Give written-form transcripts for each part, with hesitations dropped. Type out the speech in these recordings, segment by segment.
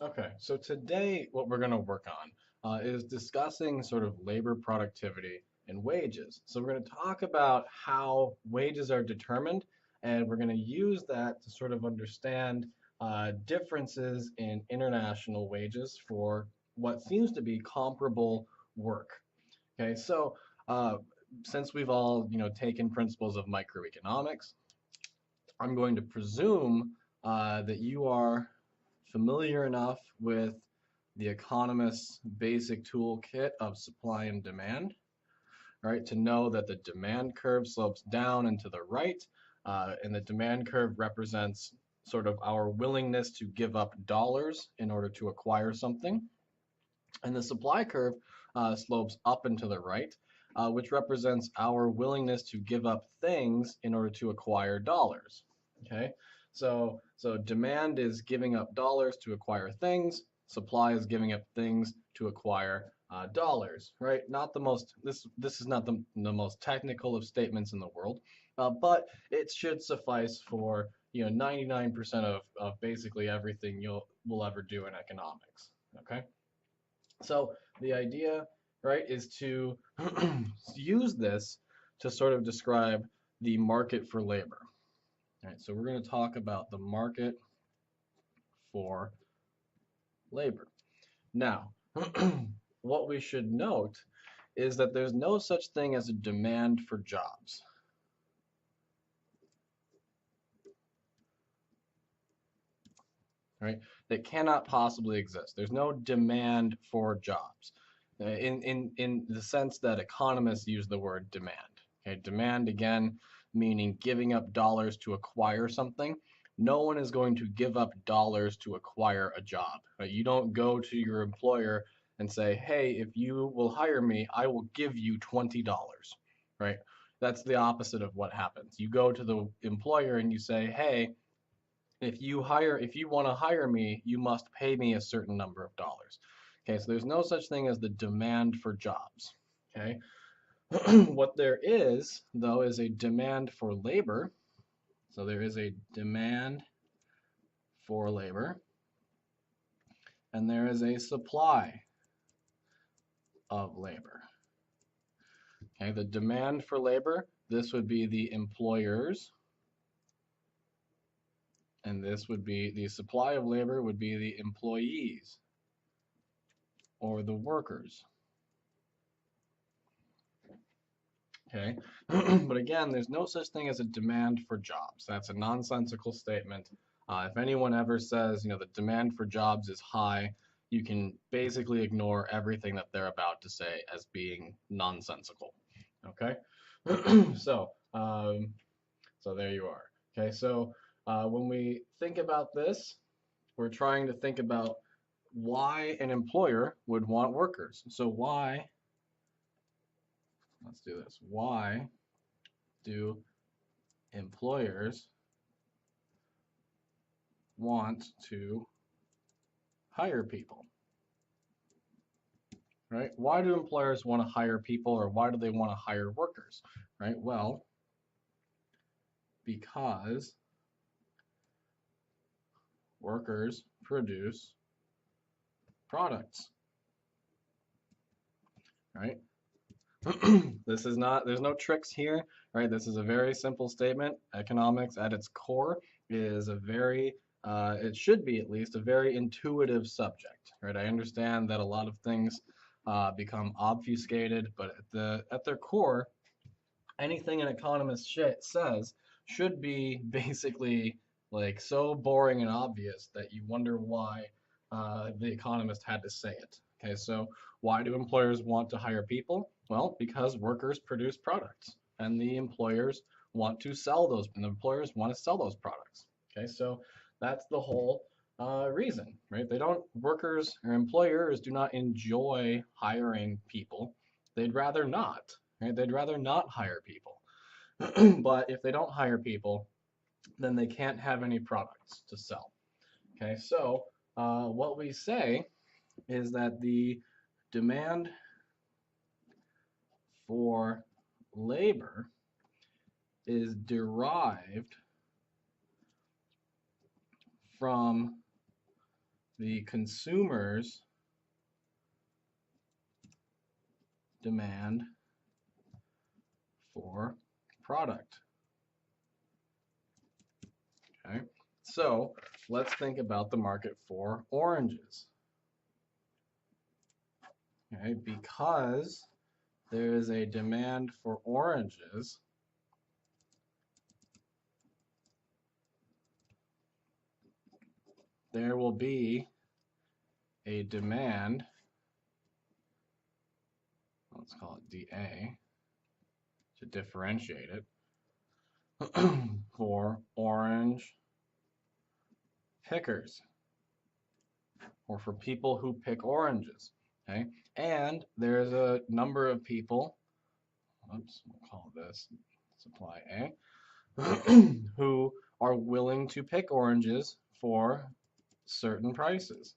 Okay, so today what we're going to work on is discussing sort of labor productivity and wages. So we're going to talk about how wages are determined, and we're going to use that to sort of understand differences in international wages for what seems to be comparable work. Okay, so uh, since we've all taken principles of microeconomics, I'm going to presume that you are familiar enough with the economist's basic toolkit of supply and demand, right, to know that the demand curve slopes down and to the right, and the demand curve represents sort of our willingness to give up dollars in order to acquire something. And the supply curve slopes up and to the right, which represents our willingness to give up things in order to acquire dollars. Okay, so demand is giving up dollars to acquire things. Supply is giving up things to acquire dollars. Right? Not the most. This is not the most technical of statements in the world, but it should suffice for 99% of basically everything will ever do in economics. Okay. So the idea, right, is to use this to sort of describe the market for labor. All right, so we're going to talk about the market for labor. Now, what we should note is that there's no such thing as a demand for jobs. Right? That cannot possibly exist. There's no demand for jobs in the sense that economists use the word demand. Okay, demand again meaning giving up dollars to acquire something. No one is going to give up dollars to acquire a job. Right? You don't go to your employer and say, "Hey, if you will hire me, I will give you $20." Right? That's the opposite of what happens. You go to the employer and you say, "Hey, if you want to hire me, you must pay me a certain number of dollars." Okay, so there's no such thing as the demand for jobs. Okay, what there is, though, is a demand for labor. So there is a demand for labor, and there is a supply of labor. Okay, the demand for labor, this would be the employers, and this would be the supply of labor would be the employees or the workers. Okay, but again, there's no such thing as a demand for jobs. That's a nonsensical statement. If anyone ever says, the demand for jobs is high, you can basically ignore everything that they're about to say as being nonsensical. Okay, so so there you are. Okay, so when we think about this, we're trying to think about why an employer would want workers. So why, let's do this. Why do employers want to hire people, right? Why do employers want to hire people, or why do they want to hire workers, right? Well, because workers produce products, right? This is not, there's no tricks here, right? This is a very simple statement. Economics at its core is a very, it should be at least, a very intuitive subject, right? I understand that a lot of things become obfuscated, but at their core, anything an economist says should be basically like so boring and obvious that you wonder why the economist had to say it. Okay, so why do employers want to hire people? Well, because workers produce products, and the employers want to sell those, and the employers want to sell those products. Okay, so that's the whole reason, right? They don't, workers or employers do not enjoy hiring people. They'd rather not, right? They'd rather not hire people. But if they don't hire people, then they can't have any products to sell. Okay, so what we say is that the demand for labor is derived from the consumer's demand for product. Okay, so let's think about the market for oranges. Okay, because there is a demand for oranges, there will be a demand, let's call it DA to differentiate it, for orange pickers, or for people who pick oranges. Okay, and there's a number of people, oops, we'll call this supply A, who are willing to pick oranges for certain prices.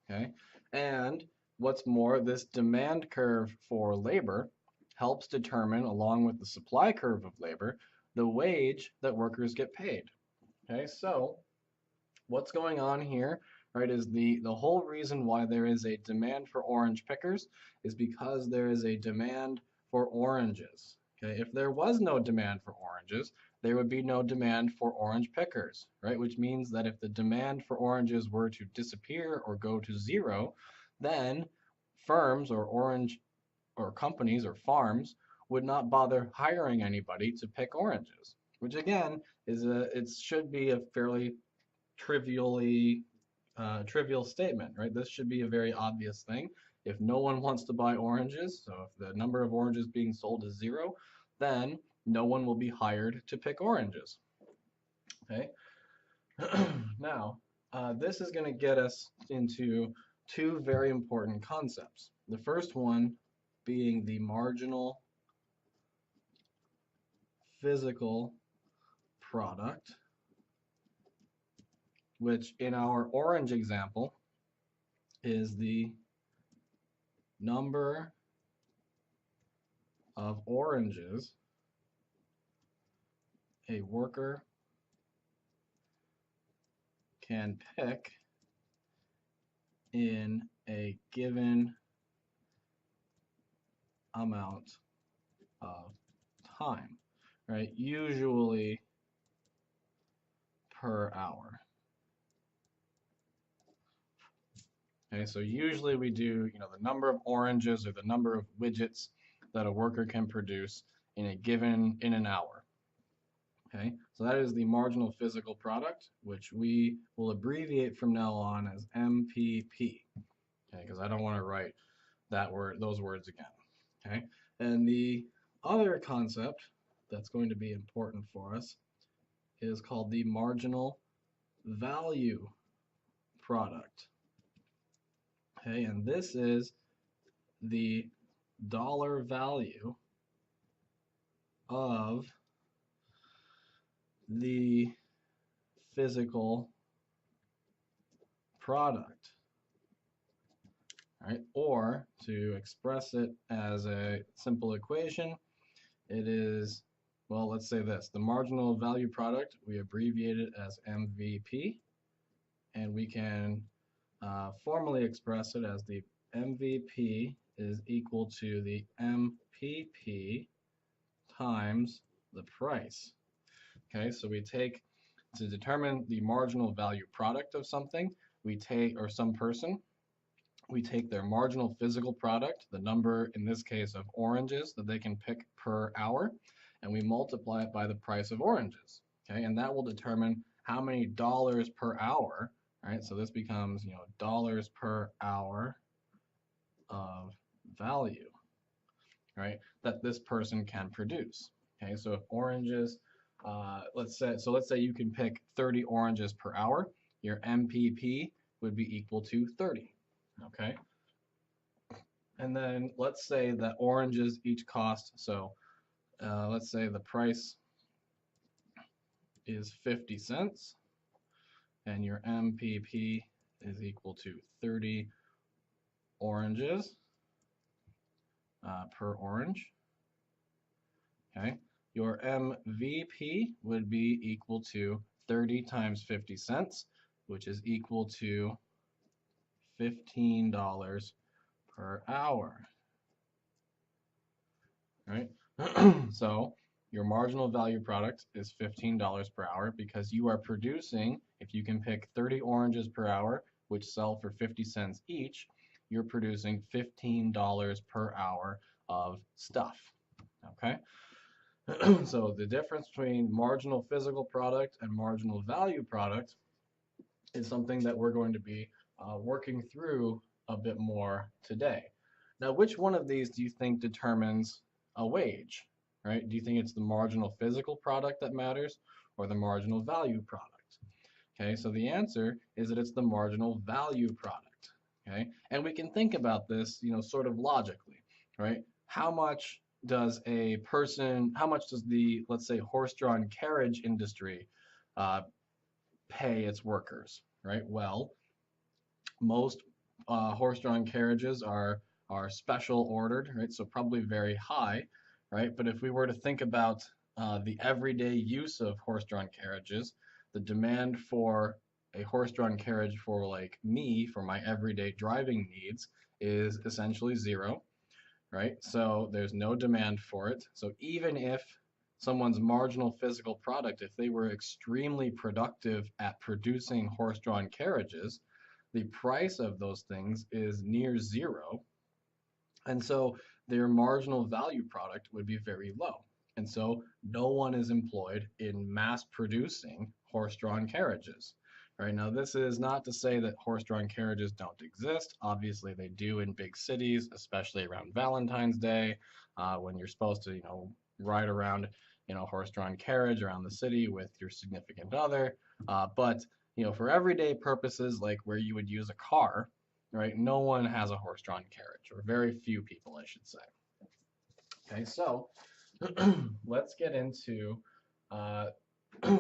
Okay, and what's more, this demand curve for labor helps determine, along with the supply curve of labor, the wage that workers get paid. Okay, so what's going on here, right, is the whole reason why there is a demand for orange pickers is because there is a demand for oranges. Okay, if there was no demand for oranges, there would be no demand for orange pickers, right? Which means that if the demand for oranges were to disappear or go to zero, then firms or companies or farms would not bother hiring anybody to pick oranges, which again it should be a fairly trivial statement, right? This should be a very obvious thing. If no one wants to buy oranges, so if the number of oranges being sold is zero, then no one will be hired to pick oranges. Okay. Now, this is going to get us into two very important concepts. The first one being the marginal physical product, which in our orange example is the number of oranges a worker can pick in a given amount of time, right? Usually per hour. Okay, so usually we do, the number of oranges or the number of widgets that a worker can produce in an hour. Okay, so that is the marginal physical product, which we will abbreviate from now on as MPP. Okay, because I don't want to write those words again. Okay, and the other concept that's going to be important for us is called the marginal value product. Okay, and this is the dollar value of the physical product, right? Or to express it as a simple equation, it is, well, let's say this, the marginal value product, we abbreviate it as MVP, and we can formally express it as the MVP is equal to the MPP times the price. Okay, so we take, to determine the marginal value product of something, or some person, we take their marginal physical product, the number in this case of oranges that they can pick per hour, and we multiply it by the price of oranges. Okay, and that will determine how many dollars per hour, right? So this becomes, dollars per hour of value, right, that this person can produce. Okay, so if oranges, let's say you can pick 30 oranges per hour, your MPP would be equal to 30. Okay, and then let's say that oranges each cost, so let's say the price is 50 cents and your MPP is equal to 30 oranges per orange. Okay, your MVP would be equal to 30 times 50 cents, which is equal to $15 per hour, right? So your marginal value product is $15 per hour because you are producing, if you can pick 30 oranges per hour, which sell for 50 cents each, you're producing $15 per hour of stuff, okay? So the difference between marginal physical product and marginal value product is something that we're going to be working through a bit more today. Now, which one of these do you think determines a wage, right? Do you think it's the marginal physical product that matters or the marginal value product? Okay, so the answer is that it's the marginal value product, okay? And we can think about this, sort of logically, right? How much does the, let's say, horse-drawn carriage industry uh, pay its workers, right? Well, most horse-drawn carriages are special ordered, right? So probably very high, right? But if we were to think about the everyday use of horse-drawn carriages, the demand for a horse-drawn carriage for like me, for my everyday driving needs, is essentially zero, right? So there's no demand for it. So even if someone's marginal physical product, if they were extremely productive at producing horse-drawn carriages, the price of those things is near zero. And so their marginal value product would be very low. And so no one is employed in mass producing horse-drawn carriages. Right now, this is not to say that horse-drawn carriages don't exist. Obviously, they do in big cities, especially around Valentine's Day, when you're supposed to, ride around in a horse-drawn carriage around the city with your significant other. But for everyday purposes, like where you would use a car, right? No one has a horse-drawn carriage, or very few people, I should say. Okay, so let's get into uh,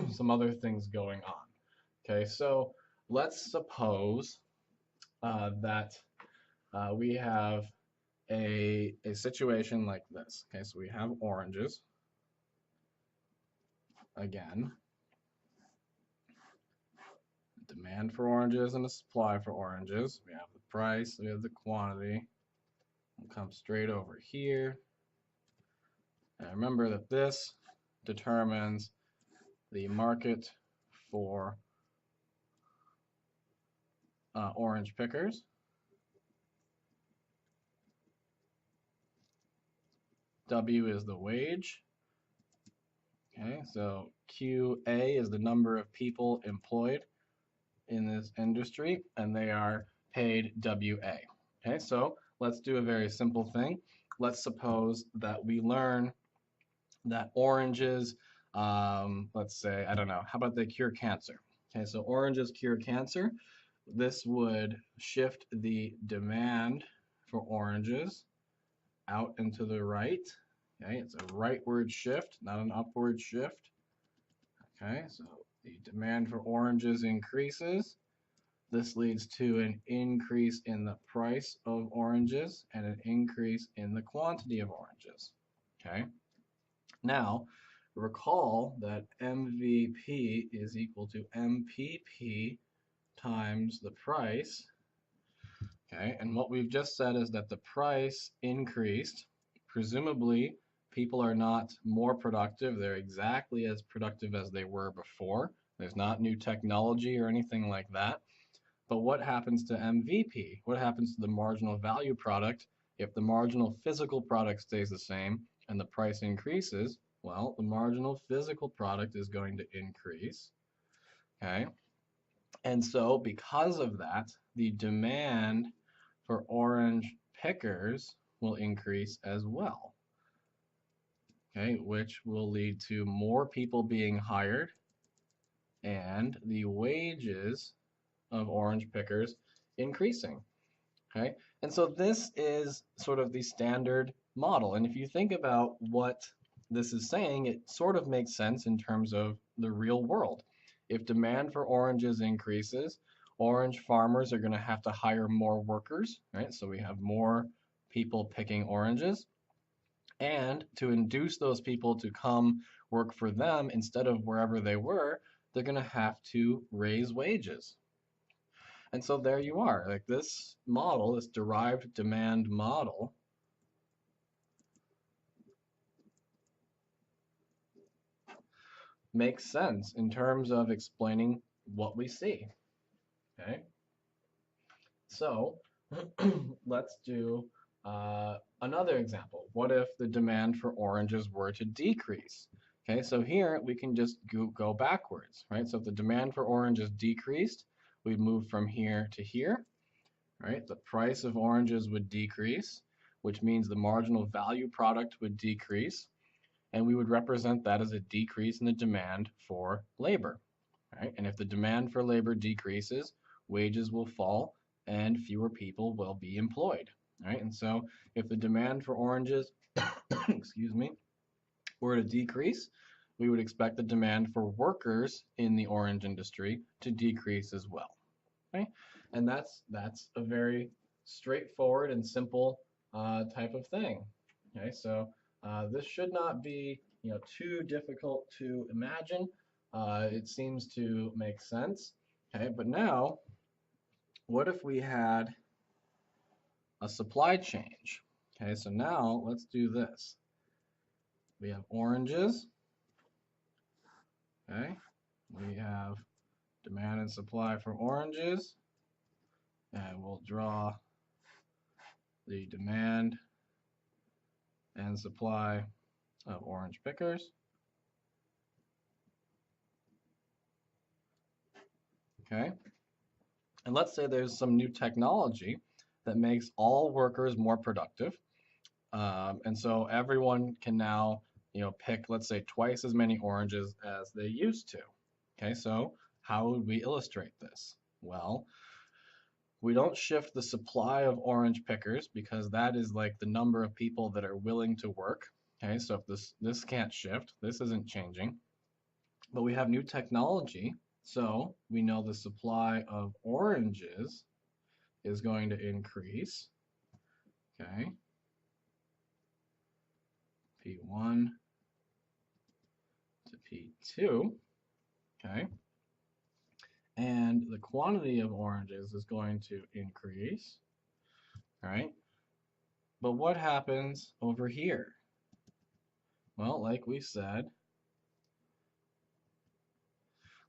some other things going on. Okay, so let's suppose that we have a situation like this. Okay, so we have oranges again, demand for oranges and a supply for oranges. We have the price, we have the quantity. We'll come straight over here. And remember that this determines the market for orange pickers. W is the wage. Okay, so QA is the number of people employed in this industry, and they are paid WA. Okay, so let's do a very simple thing. Let's suppose that we learn that oranges, let's say, I don't know, how about they cure cancer? Okay, so oranges cure cancer. This would shift the demand for oranges out and to the right. Okay, it's a rightward shift, not an upward shift. Okay, so the demand for oranges increases. This leads to an increase in the price of oranges and an increase in the quantity of oranges. Okay, now recall that MVP is equal to MPP times the price. Okay, and what we've just said is that the price increased. Presumably, people are not more productive. They're exactly as productive as they were before. There's not new technology or anything like that. But what happens to MVP? What happens to the marginal value product if the marginal physical product stays the same and the price increases? Well, the marginal physical product is going to increase. Okay, and so because of that, the demand for orange pickers will increase as well. Okay, which will lead to more people being hired and the wages of orange pickers increasing. Okay, and so this is sort of the standard model. And if you think about what this is saying, it sort of makes sense in terms of the real world. If demand for oranges increases, orange farmers are going to have to hire more workers, right? So we have more people picking oranges. And to induce those people to come work for them instead of wherever they were, they're going to have to raise wages. And so there you are. Like this model, this derived demand model, makes sense in terms of explaining what we see. Okay, so let's do another example. What if the demand for oranges were to decrease? Okay, so here we can just go backwards, right? So if the demand for oranges decreased, we'd move from here to here, right? The price of oranges would decrease, which means the marginal value product would decrease, and we would represent that as a decrease in the demand for labor, right? And if the demand for labor decreases, wages will fall and fewer people will be employed, right? And so if the demand for oranges, excuse me, were to decrease, we would expect the demand for workers in the orange industry to decrease as well, okay? And that's a very straightforward and simple type of thing, okay? So this should not be, too difficult to imagine. It seems to make sense, okay? But now, what if we had a supply change? Okay, so now let's do this. We have oranges, okay? We have demand and supply for oranges, and we'll draw the demand and supply of orange pickers. Okay, and let's say there's some new technology that makes all workers more productive, and so everyone can now, pick, let's say, twice as many oranges as they used to. Okay, so how would we illustrate this? Well, we don't shift the supply of orange pickers because that is like the number of people that are willing to work. Okay, so if this can't shift, this isn't changing. But we have new technology, so we know the supply of oranges is going to increase. Okay, P1 to P2. Okay, and the quantity of oranges is going to increase. All right, but what happens over here? Well, like we said,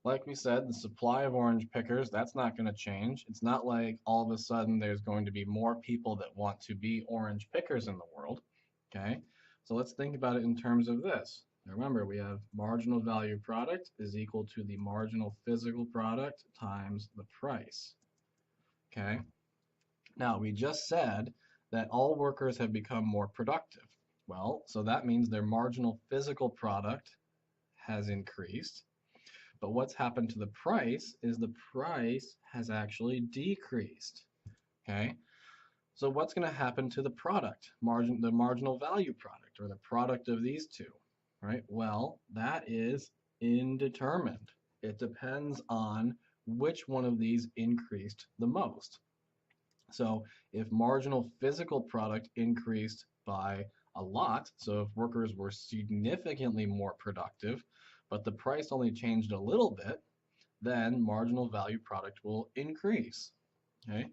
the supply of orange pickers, that's not going to change. It's not like all of a sudden there's going to be more people that want to be orange pickers in the world. Okay, so let's think about it in terms of this. Now remember, we have marginal value product is equal to the marginal physical product times the price. Okay, now we just said that all workers have become more productive. Well, so that means their marginal physical product has increased. But what's happened to the price is the price has actually decreased. Okay, so what's going to happen to the product, the marginal value product, or the product of these two, right? Well, that is indeterminate. It depends on which one of these increased the most. So if marginal physical product increased by a lot, so if workers were significantly more productive, but the price only changed a little bit, then marginal value product will increase. Okay?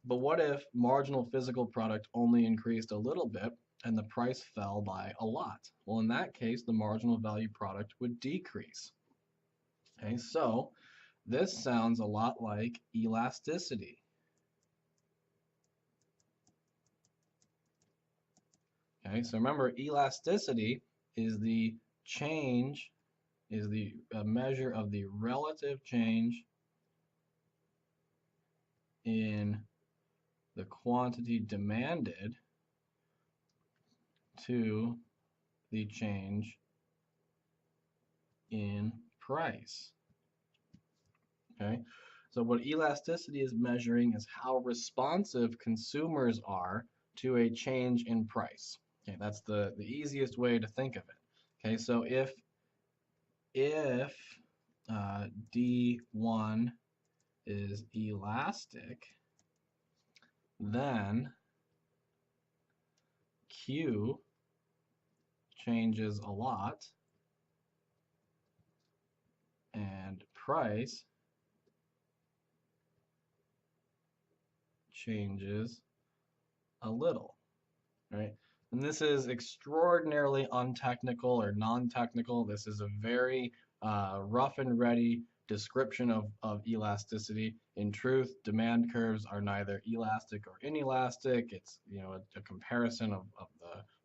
But what if marginal physical product only increased a little bit and the price fell by a lot? Well, in that case, the marginal value product would decrease. Okay, so this sounds a lot like elasticity. Okay, so remember, elasticity is the change, is the measure of the relative change in the quantity demanded to the change in price. Okay, so what elasticity is measuring is how responsive consumers are to a change in price. Okay, that's the easiest way to think of it. Okay, so if D1 is elastic, then Q changes a lot and price changes a little, right? And this is extraordinarily untechnical or non-technical. This is a very rough and ready description of elasticity. In truth, demand curves are neither elastic or inelastic. It's a comparison of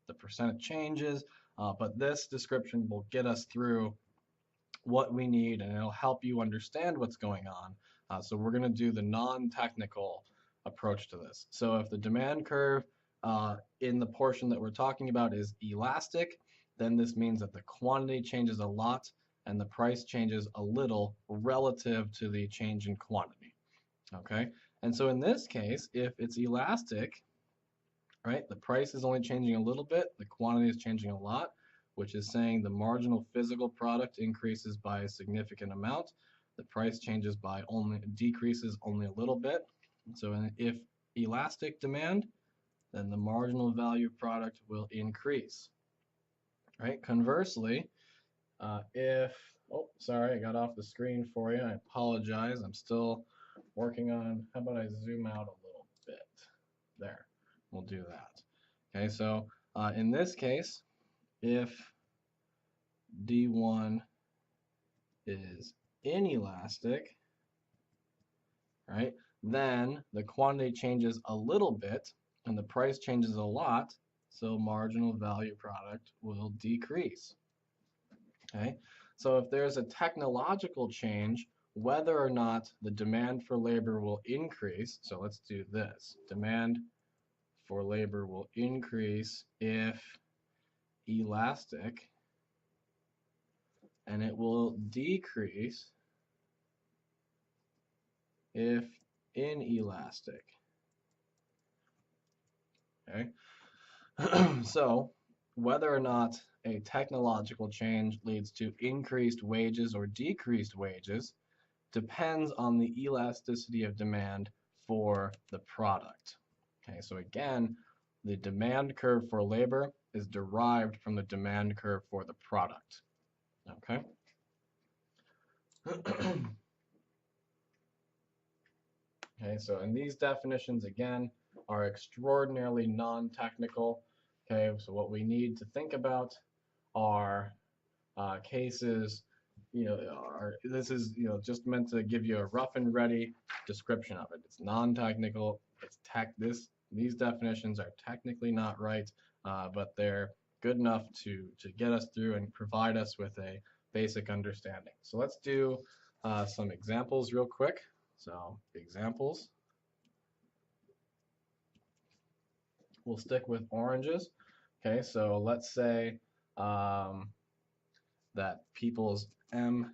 the percent changes, but this description will get us through what we need and it'll help you understand what's going on. So we're going to do the non-technical approach to this. So if the demand curve in the portion that we're talking about is elastic, then this means that the quantity changes a lot and the price changes a little relative to the change in quantity. Okay, and so in this case, if it's elastic, right, the price is only changing a little bit, the quantity is changing a lot, which is saying the marginal physical product increases by a significant amount. The price decreases only a little bit. So if elastic demand, then the marginal value product will increase. Right? Conversely, sorry, I got off the screen for you. I apologize. I'm still working on, how about I zoom out a little bit? There, we'll do that. Okay, so in this case, if D1 is inelastic, right, then the quantity changes a little bit and the price changes a lot, so marginal value product will decrease. Okay, so if there's a technological change, whether or not the demand for labor will increase, so let's do this. Demand for labor will increase if elastic, and it will decrease if inelastic. Okay, so whether or not a technological change leads to increased wages or decreased wages depends on the elasticity of demand for the product. Okay, so again, the demand curve for labor is derived from the demand curve for the product. Okay. Okay, so and these definitions again are extraordinarily non-technical. Okay, so what we need to think about are cases, this is just meant to give you a rough and ready description of it. It's non-technical. These definitions are technically not right, but they're good enough to get us through and provide us with a basic understanding. So let's do some examples real quick. So examples. We'll stick with oranges. Okay, so let's say that people's MPP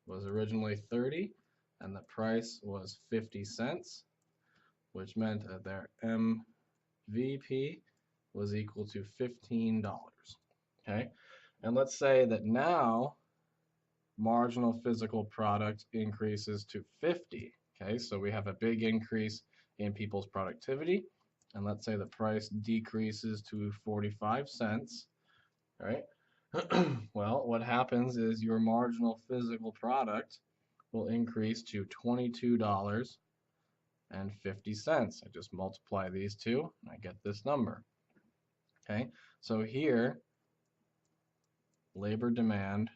was originally 30 and the price was 50 cents, which meant that their MVP was equal to $15. Okay, and let's say that now marginal physical product increases to 50. Okay, so we have a big increase in people's productivity, and let's say the price decreases to 45 cents. Right? Well, what happens is your marginal physical product will increase to $22.50. I just multiply these two and I get this number. Okay, so here labor demand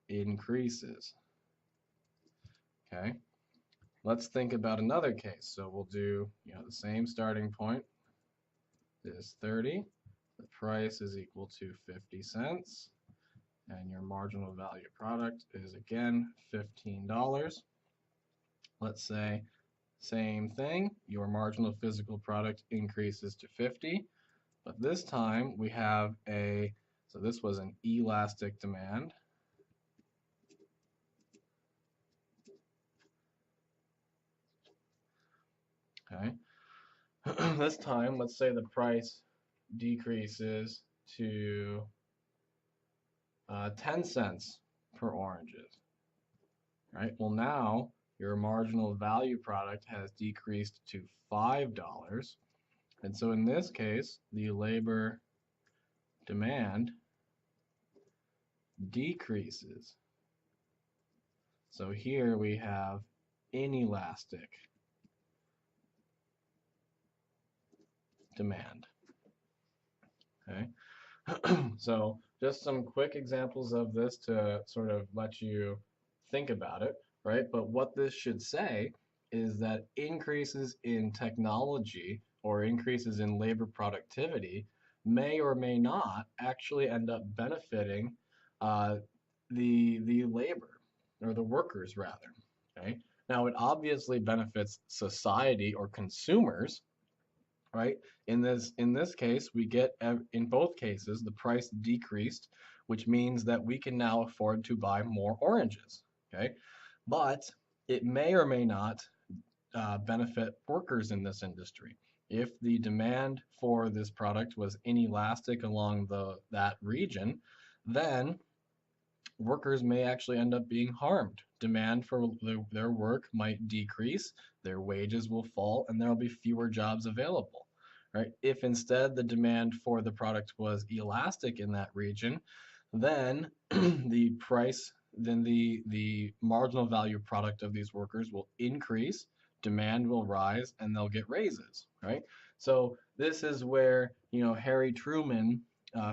increases. Okay, let's think about another case. So we'll do the same starting point is 30. The price is equal to 50 cents, and your marginal value product is again $15. Let's say same thing, your marginal physical product increases to 50, but this time we have so this was an elastic demand. Okay, this time let's say the price decreases to 10 cents per oranges. Right? Well, now your marginal value product has decreased to $5, And so in this case, the labor demand decreases. So here we have inelastic demand. Okay. So just some quick examples of this to sort of let you think about it, right? But what this should say is that increases in technology or increases in labor productivity may or may not actually end up benefiting uh, the labor or the workers rather. Okay. Now it obviously benefits society or consumers, right? In this case, we get in both cases the price decreased, which means that we can now afford to buy more oranges. Okay, but it may or may not benefit workers in this industry. If the demand for this product was inelastic along that region, then workers may actually end up being harmed. Demand for their work might decrease, their wages will fall, and there will be fewer jobs available. Right? If instead the demand for the product was elastic in that region, then the price, then the marginal value product of these workers will increase, demand will rise, and they'll get raises. Right? So this is where Harry Truman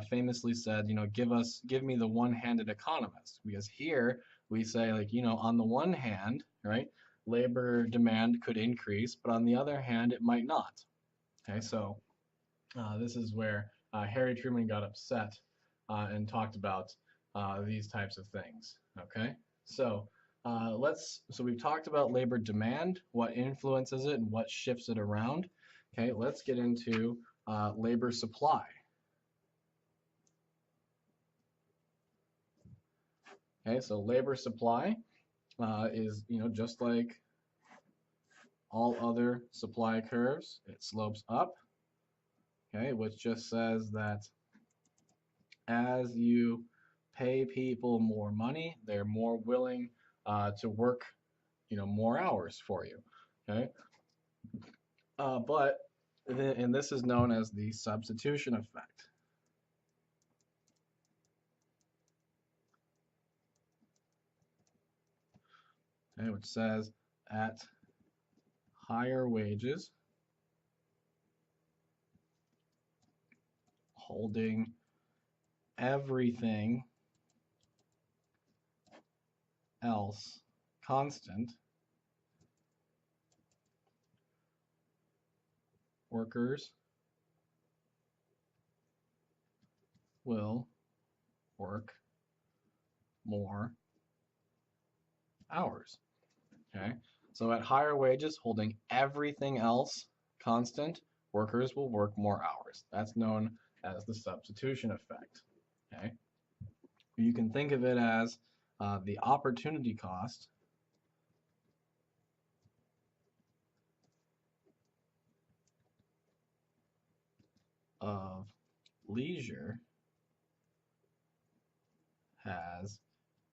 famously said, give me the one-handed economist, because here we say like, on the one hand, right, labor demand could increase, but on the other hand, it might not. Okay, so this is where Harry Truman got upset and talked about these types of things. Okay, so so we've talked about labor demand, what influences it and what shifts it around. Okay, let's get into labor supply. Okay, so labor supply is, just like all other supply curves, it slopes up, okay, which just says that as you pay people more money, they're more willing to work, more hours for you, okay? And this is known as the substitution effect. Okay, which says at higher wages, holding everything else constant, workers will work more hours. Okay, so at higher wages, holding everything else constant, workers will work more hours. That's known as the substitution effect. Okay, you can think of it as the opportunity cost of leisure has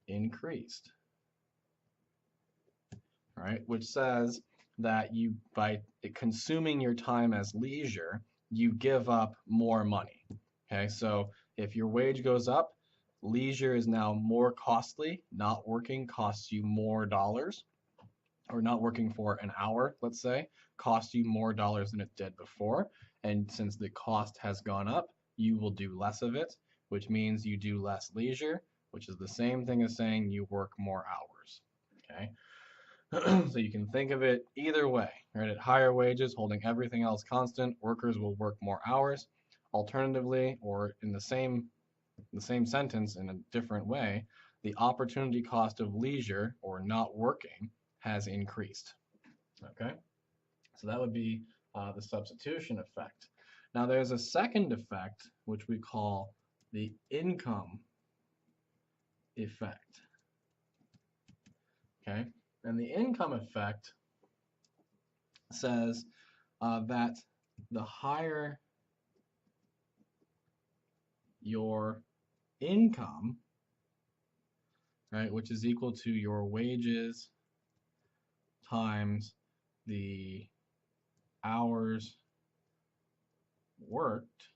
increased. Right? Which says that by consuming your time as leisure, you give up more money. Okay, so if your wage goes up, leisure is now more costly. Not working costs you more dollars, or not working for an hour, let's say, costs you more dollars than it did before. And since the cost has gone up, you will do less of it, which means you do less leisure, which is the same thing as saying you work more hours. Okay. So you can think of it either way, right? At higher wages, holding everything else constant, workers will work more hours. Alternatively, or in the same sentence in a different way, the opportunity cost of leisure or not working has increased. Okay, so that would be the substitution effect. Now there's a second effect which we call the income effect. Okay, and the income effect says that the higher your income, right, which is equal to your wages times the hours worked.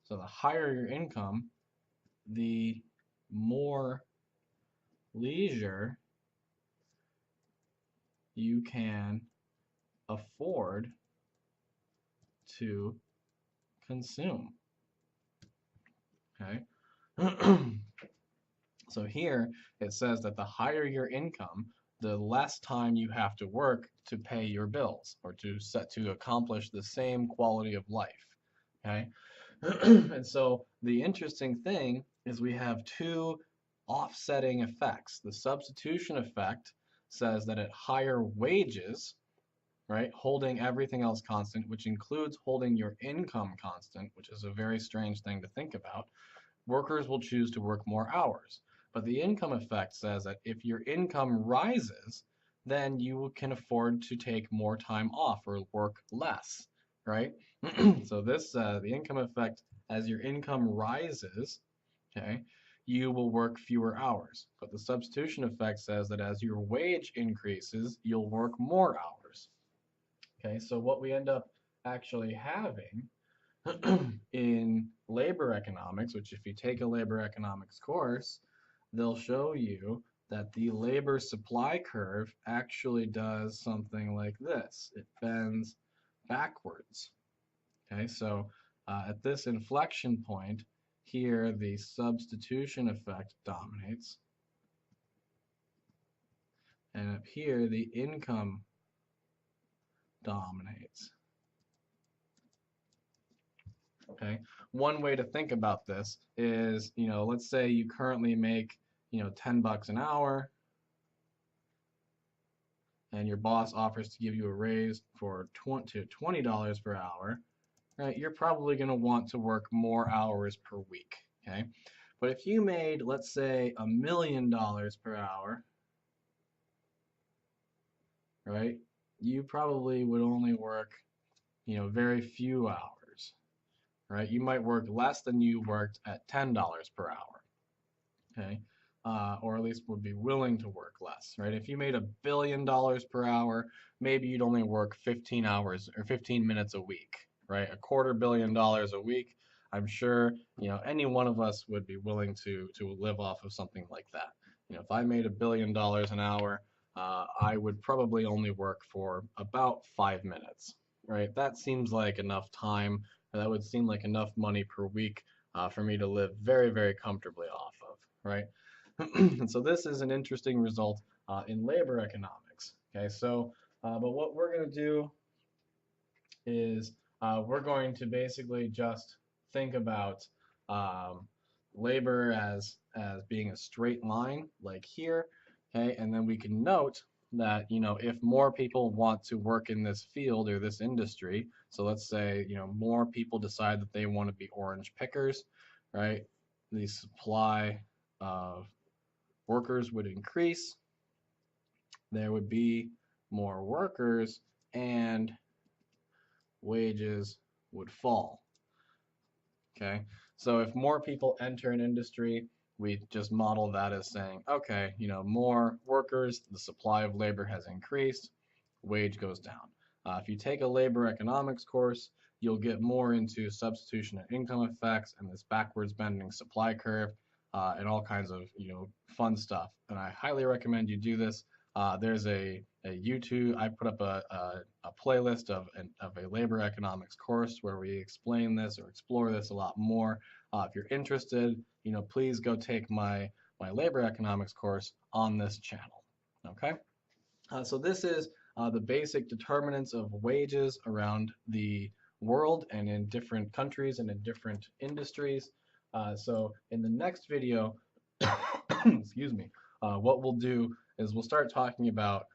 So the higher your income, the more leisure you can afford to consume. Okay. So here it says that the higher your income, the less time you have to work to pay your bills or to accomplish the same quality of life. Okay. And so the interesting thing is we have two offsetting effects. The substitution effect says that at higher wages, right, holding everything else constant, which includes holding your income constant, which is a very strange thing to think about, workers will choose to work more hours. But the income effect says that if your income rises, then you can afford to take more time off or work less, right? So the income effect, as your income rises, okay, you will work fewer hours. But the substitution effect says that as your wage increases, you'll work more hours. Okay, so what we end up actually having in labor economics, which if you take a labor economics course, they'll show you that the labor supply curve actually does something like this. It bends backwards. Okay, so at this inflection point, here the substitution effect dominates, and up here the income dominates. Okay, one way to think about this is, let's say you currently make, 10 bucks an hour, and your boss offers to give you a raise to $20 per hour, right? You're probably going to want to work more hours per week, okay? But if you made, let's say, $1 million per hour, right? You probably would only work, very few hours, right? You might work less than you worked at $10 per hour, okay? Or at least would be willing to work less, right? If you made $1 billion per hour, maybe you'd only work 15 hours or 15 minutes a week, right? $250 million a week. I'm sure, any one of us would be willing to live off of something like that. If I made $1 billion an hour, I would probably only work for about 5 minutes, right? That seems like enough time. That would seem like enough money per week for me to live very, very comfortably off of, right? And so this is an interesting result in labor economics. Okay, so but what we're going to do is we're going to basically just think about labor as being a straight line, like here. Okay, and then we can note that if more people want to work in this field or this industry, so let's say more people decide that they want to be orange pickers, right? The supply of workers would increase, there would be more workers, and wages would fall. Okay, so if more people enter an industry, we just model that as saying, okay, more workers, the supply of labor has increased, wage goes down. If you take a labor economics course, you'll get more into substitution and income effects and this backwards bending supply curve and all kinds of fun stuff. And I highly recommend you do this. There's a YouTube. I put up a playlist of a labor economics course where we explain this or explore this a lot more. If you're interested, please go take my labor economics course on this channel. Okay. So this is the basic determinants of wages around the world and in different countries and in different industries. So in the next video, excuse me, what we'll do is we'll start talking about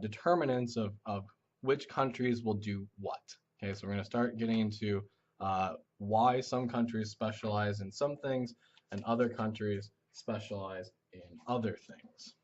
determinants of which countries will do what. Okay, so we're going to start getting into why some countries specialize in some things and other countries specialize in other things.